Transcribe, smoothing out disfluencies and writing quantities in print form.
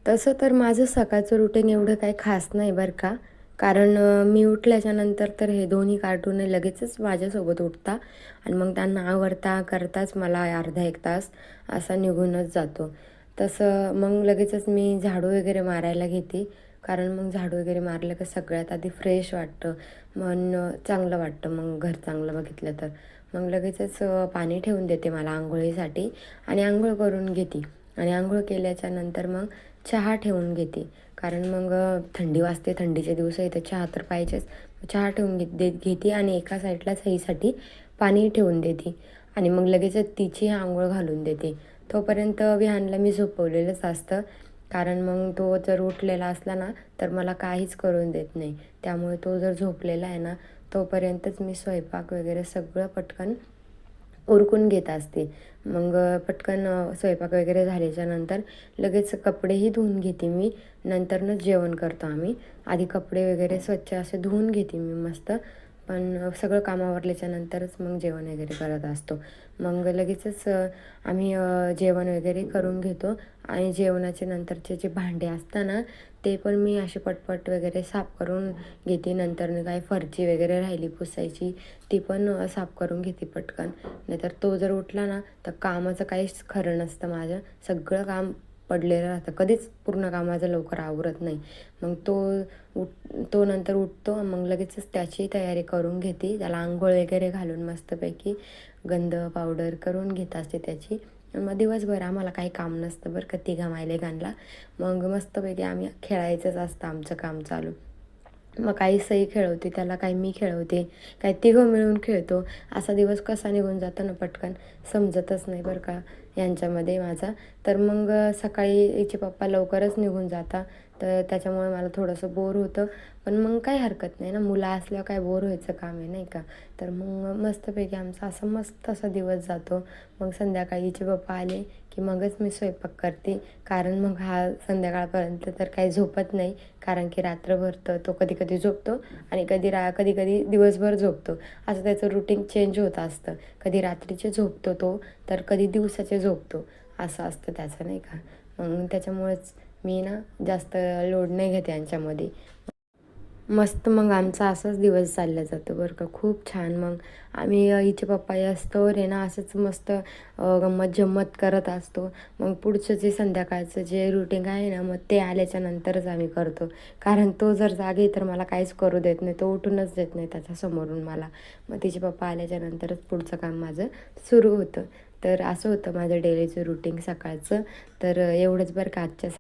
तसं तर माझं सकाळचं रुटीन एवढं काही खास नाही बरं का. कारण मी उठल्याच्यानंतर तर हे दोन्ही कार्टून लगेचच माझ्यासोबत उठता आणि मग त्यांना आवरता करताच मला अर्धा एक तास असा निघूनच जातो. तसं मग लगेचच मी झाडू वगैरे मारायला घेते. कारण मग झाडू वगैरे मारलं की सगळ्यात आधी फ्रेश वाटतं, मन चांगलं वाटतं. मग घर चांगलं बघितलं तर मग लगेचच पाणी ठेवून देते मला अंघोळीसाठी आणि अंघोळ करून घेते. आणि अंघोळ केल्याच्या नंतर मग चहा ठेवून घेते. कारण मग थंडी वाजते, थंडीचे दिवस आहे तर चहा तर पाहिजेच. चहा ठेवून घेते आणि एका साईडला सईसाठी पाणी ठेवून देते आणि मग लगेचच तिची आंघोळ घालून देते. तोपर्यंत विहानला मी झोपवलेलंच असतं. कारण मग तो जर उठलेला असला ना तर मला काहीच करून देत नाही. त्यामुळे तो जर झोपलेला आहे ना तोपर्यंतच मी स्वयंपाक वगैरे सगळं पटकन उरकून घेत असते. मग पटकन स्वयंपाक वगैरे झाल्याच्यानंतर लगेच कपडेही धुवून घेते मी. नंतरनंच जेवण करतो आम्ही. आधी कपडे वगैरे स्वच्छ असे धुवून घेते मी मस्त. पण सगळं काम आवरल्याच्या नंतरच मग जेवण वगैरे करत असतो. मग लगेचच आम्ही जेवण वगैरे करून घेतो आणि जेवणाच्या नंतरचे जे भांडे असतात ना ते पण मी असे पटपट वगैरे साफ करून घेते. नंतर काय फरची वगैरे राहिली पुसायची ती पण साफ करून घेते पटकन. नाहीतर तो जर उठला ना तर कामाचं काहीच खरं नसतं माझं. सगळं काम पडलेलं राहतं, कधीच पूर्ण काम माझं लवकर आवरत नाही. मग तो नंतर उठतो मग लगेचच त्याची तयारी करून घेते. त्याला अंघोळ वगैरे घालून मस्तपैकी गंध पावडर करून घेत असते त्याची. मग दिवसभर आम्हाला काही काम नसतं बरं का तिघा मायलेकांना. मग मस्तपैकी आम्ही खेळायचंच असतं आमचं काम चालू. मग काही सई खेळवते त्याला, काही मी खेळवते, काही तिघं मिळून खेळतो. असा दिवस कसा निघून जातो ना पटकन समजतच नाही बरं का यांच्यामध्ये माझा. तर मग सकाळी हिचे पप्पा लवकरच निघून जाता तर त्याच्यामुळे मला थोडंसं बोर होतं. पण मग काही हरकत नाही ना, मुलं असल्यावर काय बोर व्हायचं काम आहे नाही का. तर मग मस्तपैकी आमचा असा मस्त असा दिवस जातो. मग संध्याकाळी हिचे पप्पा आले की मगच मी स्वयंपाक करते. कारण मग हा संध्याकाळपर्यंत तर काही झोपत नाही. कारण की रात्रभर तर तो कधी कधी झोपतो आणि कधी कधी दिवसभर झोपतो. असं त्याचं रुटीन चेंज होत असतं. कधी रात्रीचे झोपतो तो तर कधी दिवसाचे झोपतो, असं असतं त्याचं नाही का. मग त्याच्यामुळेच मी ना जास्त लोड नाही घेते यांच्यामध्ये. मस्त मग आमचा असाच दिवस चालला जातो बरं का, खूप छान. मग आम्ही हिचे पप्पा असतोवर आहे ना असंच मस्त गंमत जम्मत करत असतो. मग पुढचं जे संध्याकाळचं जे रुटीन आहे ना मग ते आल्याच्या नंतरच आम्ही करतो. कारण तो जर जागे तर मला काहीच करू देत नाही, तो उठूनच देत नाही त्याच्यासमोरून मला. मग तिचे पप्पा आल्याच्या नंतरच पुढचं काम माझं सुरू होतं. तर असं होतं माझं डेलीचं रुटीन सकाळचं. तर एवढंच बरं का आजच्या